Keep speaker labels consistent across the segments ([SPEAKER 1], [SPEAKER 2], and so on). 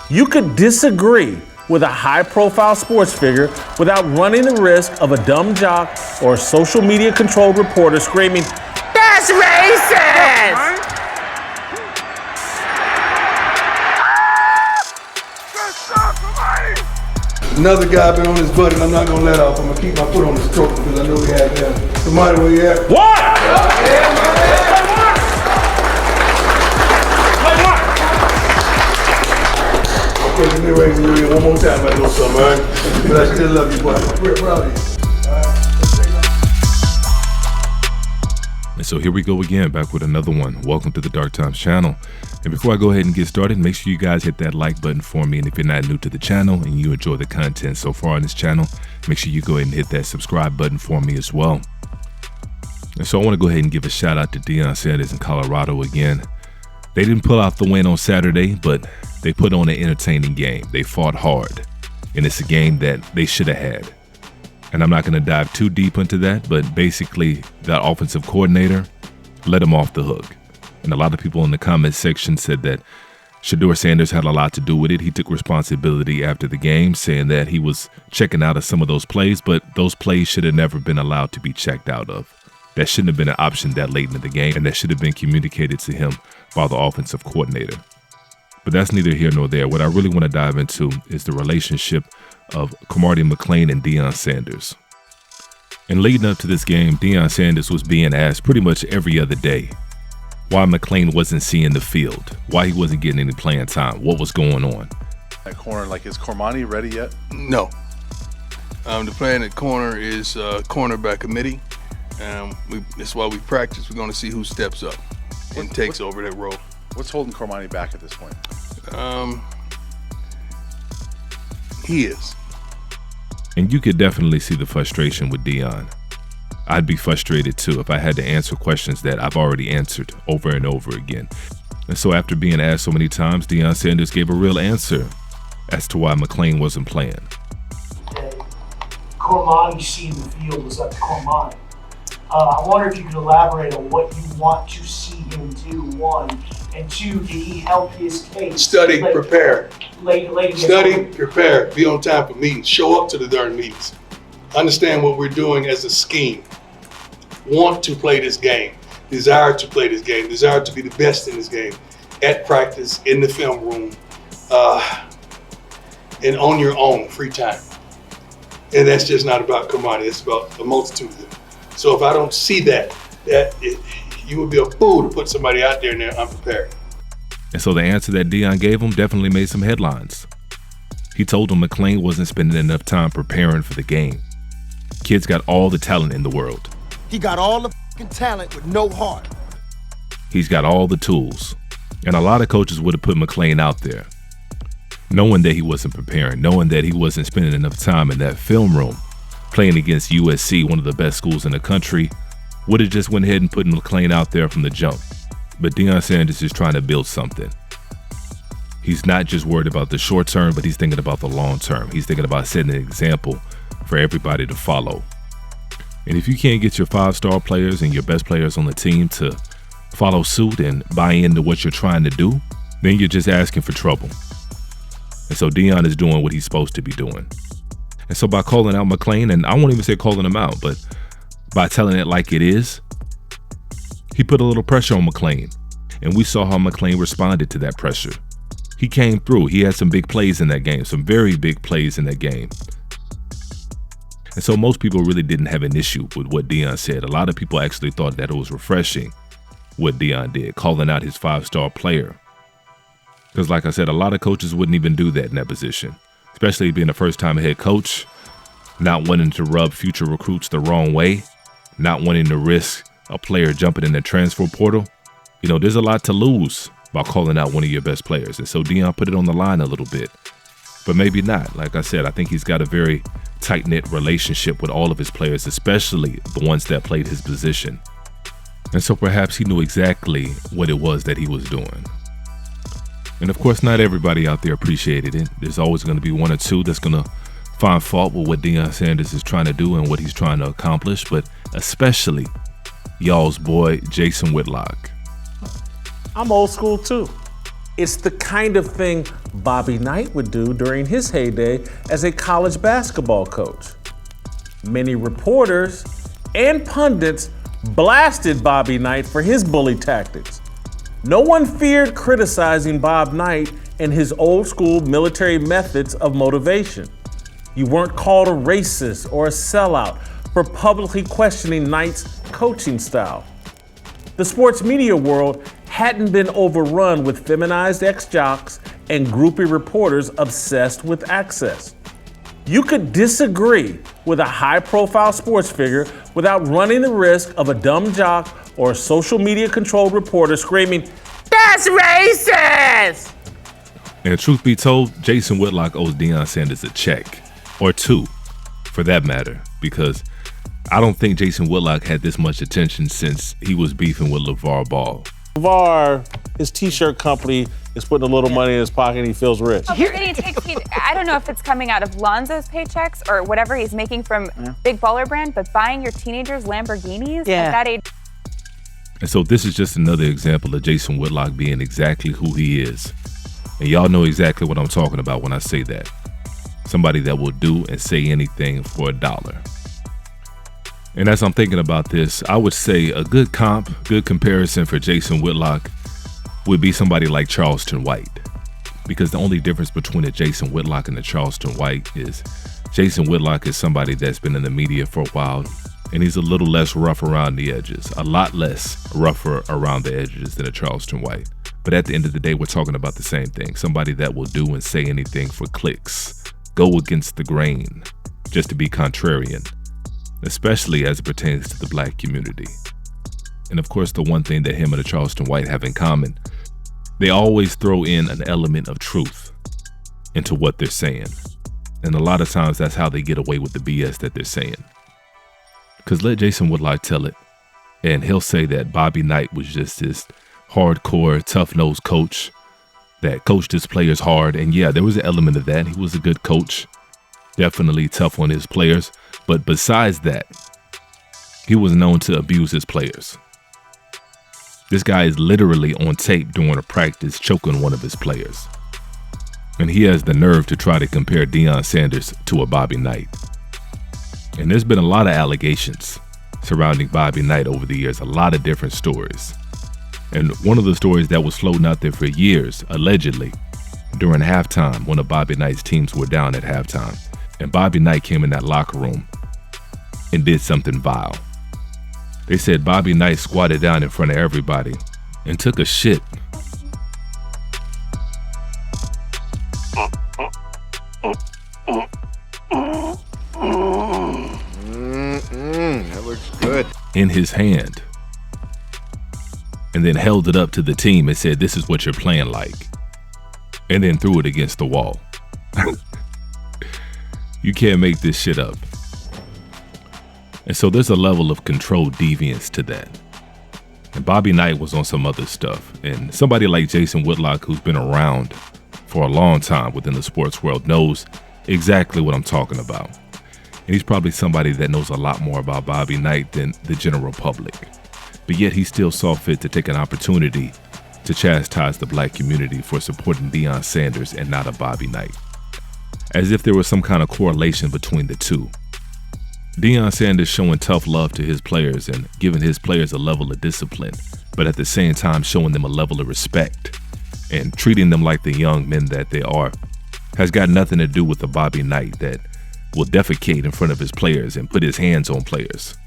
[SPEAKER 1] You could disagree with a high-profile sports figure without running the risk of a dumb jock or a social media-controlled reporter screaming, "That's racist!"
[SPEAKER 2] Another guy been on his butt and I'm not gonna let off. I'm gonna keep my foot on his throat because I know he has that. Somebody, where you at?
[SPEAKER 1] What?
[SPEAKER 2] Okay, let me raise you one more time. I know something, all right? But I still love you, boy. I'm real proud of you.
[SPEAKER 3] And so here we go again, back with another one. Welcome to the Dark Times channel. And before I go ahead and get started, make sure you guys hit that like button for me. And if you're not new to the channel and you enjoy the content so far on this channel, make sure you go ahead and hit that subscribe button for me as well. And so I want to go ahead and give a shout out to Deion Sanders in Colorado again. They didn't pull out the win on Saturday, but they put on an entertaining game. They fought hard, and it's a game that they should have had. And I'm not going to dive too deep into that, but basically that offensive coordinator let him off the hook. And a lot of people in the comment section said that Shedeur Sanders had a lot to do with it. He took responsibility after the game, saying that he was checking out of some of those plays, but those plays should have never been allowed to be checked out of. That shouldn't have been an option that late into the game, and that should have been communicated to him by the offensive coordinator. But that's neither here nor there. What I really want to dive into is the relationship of Cormani, McClain, and Deion Sanders. And leading up to this game, Deion Sanders was being asked pretty much every other day why McClain wasn't seeing the field, why he wasn't getting any playing time, what was going on.
[SPEAKER 4] That corner, like, is Cormani ready yet?
[SPEAKER 2] No. The plan at corner is cornerback committee. That's why we practice. We're going to see who steps up and takes over that role.
[SPEAKER 4] What's holding Cormani back at this point?
[SPEAKER 2] He is.
[SPEAKER 3] And you could definitely see the frustration with Deion. I'd be frustrated too if I had to answer questions that I've already answered over and over again. And so after being asked so many times, Deion Sanders gave a real answer as to why McClain wasn't playing.
[SPEAKER 5] Cormani seeing the field was up to Cormani. I wonder if you could elaborate on what you want to see him do, one, and two, did he help his case?
[SPEAKER 2] Study, prepare.
[SPEAKER 5] Study,
[SPEAKER 2] prepare, be on time for meetings, show up to the darn meetings. Understand what we're doing as a scheme. Want to play this game, desire to play this game, desire to be the best in this game, at practice, in the film room, and on your own, free time. And that's just not about Cormani, it's about a multitude of them. So if I don't see that you would be a fool to put somebody out there and they're unprepared.
[SPEAKER 3] And so the answer that Deion gave him definitely made some headlines. He told him McClain wasn't spending enough time preparing for the game. Kid's got all the talent in the world.
[SPEAKER 6] He got all the fucking talent with no heart.
[SPEAKER 3] He's got all the tools. And a lot of coaches would have put McClain out there, knowing that he wasn't preparing, knowing that he wasn't spending enough time in that film room. Playing against USC, one of the best schools in the country, would have just went ahead and put McClain out there from the jump. But Deion Sanders is trying to build something. He's not just worried about the short term, but he's thinking about the long term. He's thinking about setting an example for everybody to follow. And if you can't get your 5-star players and your best players on the team to follow suit and buy into what you're trying to do, then you're just asking for trouble. And so Deion is doing what he's supposed to be doing. And so by calling out McClain, and I won't even say calling him out, but by telling it like it is, he put a little pressure on McClain. And we saw how McClain responded to that pressure. He came through. He had some big plays in that game, some very big plays in that game. And so most people really didn't have an issue with what Deion said. A lot of people actually thought that it was refreshing what Deion did, calling out his 5-star player. Because like I said, a lot of coaches wouldn't even do that in that position. Especially being a first-time head coach, not wanting to rub future recruits the wrong way, not wanting to risk a player jumping in the transfer portal. You know, there's a lot to lose by calling out one of your best players. And so Deion put it on the line a little bit. But maybe not. Like I said, I think he's got a very tight-knit relationship with all of his players, especially the ones that played his position. And so perhaps he knew exactly what it was that he was doing. And of course, not everybody out there appreciated it. There's always going to be one or two that's going to find fault with what Deion Sanders is trying to do and what he's trying to accomplish, but especially y'all's boy, Jason Whitlock.
[SPEAKER 1] I'm old school too. It's the kind of thing Bobby Knight would do during his heyday as a college basketball coach. Many reporters and pundits blasted Bobby Knight for his bully tactics. No one feared criticizing Bob Knight and his old school military methods of motivation. You weren't called a racist or a sellout for publicly questioning Knight's coaching style. The sports media world hadn't been overrun with feminized ex-jocks and groupie reporters obsessed with access. You could disagree with a high-profile sports figure without running the risk of a dumb jock or a social media-controlled reporter screaming, "That's racist!"
[SPEAKER 3] And truth be told, Jason Whitlock owes Deion Sanders a check, or two, for that matter, because I don't think Jason Whitlock had this much attention since he was beefing with LeVar Ball.
[SPEAKER 1] LeVar, his t-shirt company, is putting a little money in his pocket and he feels rich.
[SPEAKER 7] I don't know if it's coming out of Lonzo's paychecks or whatever he's making from Big Baller Brand, but buying your teenagers Lamborghinis at that age.
[SPEAKER 3] And so this is just another example of Jason Whitlock being exactly who he is. And y'all know exactly what I'm talking about when I say that. Somebody that will do and say anything for $1. And as I'm thinking about this, I would say a good comparison for Jason Whitlock would be somebody like Charleston White. Because the only difference between a Jason Whitlock and a Charleston White is Jason Whitlock is somebody that's been in the media for a while, and he's a little less rough around the edges, a lot less rougher around the edges than a Charleston White. But at the end of the day, we're talking about the same thing. Somebody that will do and say anything for clicks, go against the grain, just to be contrarian, especially as it pertains to the black community. And of course, the one thing that him and the Charleston White have in common, they always throw in an element of truth into what they're saying. And a lot of times that's how they get away with the BS that they're saying. Because let Jason Whitlock tell it, and he'll say that Bobby Knight was just this hardcore, tough-nosed coach that coached his players hard. And yeah, there was an element of that. He was a good coach, definitely tough on his players. But besides that, he was known to abuse his players. This guy is literally on tape during a practice choking one of his players. And he has the nerve to try to compare Deion Sanders to a Bobby Knight. And there's been a lot of allegations surrounding Bobby Knight over the years, a lot of different stories. And one of the stories that was floating out there for years, allegedly, during halftime, one of Bobby Knight's teams were down at halftime. And Bobby Knight came in that locker room and did something vile. They said Bobby Knight squatted down in front of everybody and took a shit.
[SPEAKER 6] That looks good.
[SPEAKER 3] In his hand. And then held it up to the team and said, "This is what you're playing like." And then threw it against the wall. You can't make this shit up. And so there's a level of controlled deviance to that. And Bobby Knight was on some other stuff. And somebody like Jason Whitlock, who's been around for a long time within the sports world, knows exactly what I'm talking about. And he's probably somebody that knows a lot more about Bobby Knight than the general public. But yet he still saw fit to take an opportunity to chastise the black community for supporting Deion Sanders and not a Bobby Knight. As if there was some kind of correlation between the two. Deion Sanders showing tough love to his players and giving his players a level of discipline, but at the same time showing them a level of respect and treating them like the young men that they are, has got nothing to do with the Bobby Knight that will defecate in front of his players and put his hands on players.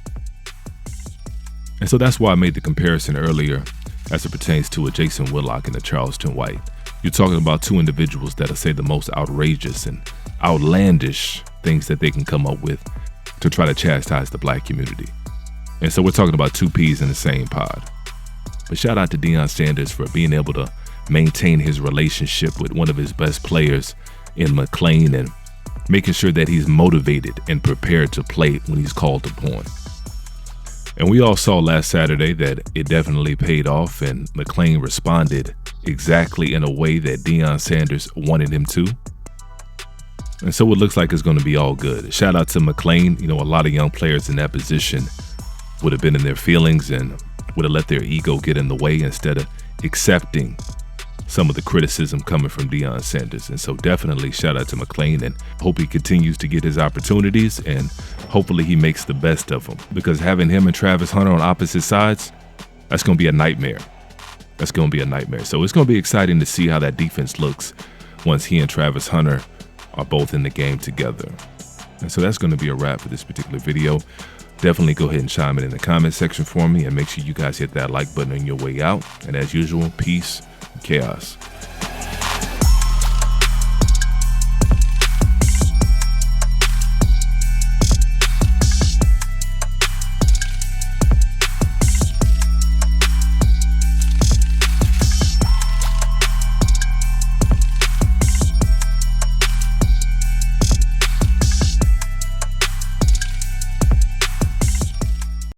[SPEAKER 3] And so that's why I made the comparison earlier as it pertains to a Jason Whitlock and a Charleston White. You're talking about two individuals that'll say the most outrageous and outlandish things that they can come up with to try to chastise the black community. And so we're talking about two peas in the same pod. But shout out to Deion Sanders for being able to maintain his relationship with one of his best players in McClain and making sure that he's motivated and prepared to play when he's called upon. And we all saw last Saturday that it definitely paid off, and McClain responded exactly in a way that Deion Sanders wanted him to. And so it looks like it's going to be all good. Shout out to McClain. You know, a lot of young players in that position would have been in their feelings and would have let their ego get in the way instead of accepting some of the criticism coming from Deion Sanders. And so definitely shout out to McClain, and hope he continues to get his opportunities, and hopefully he makes the best of them, because having him and Travis Hunter on opposite sides, that's going to be a nightmare. That's going to be a nightmare. So it's going to be exciting to see how that defense looks once he and Travis Hunter are both in the game together. And so that's going to be a wrap for this particular video. Definitely go ahead and chime in the comment section for me, and make sure you guys hit that like button on your way out. And as usual, peace and chaos.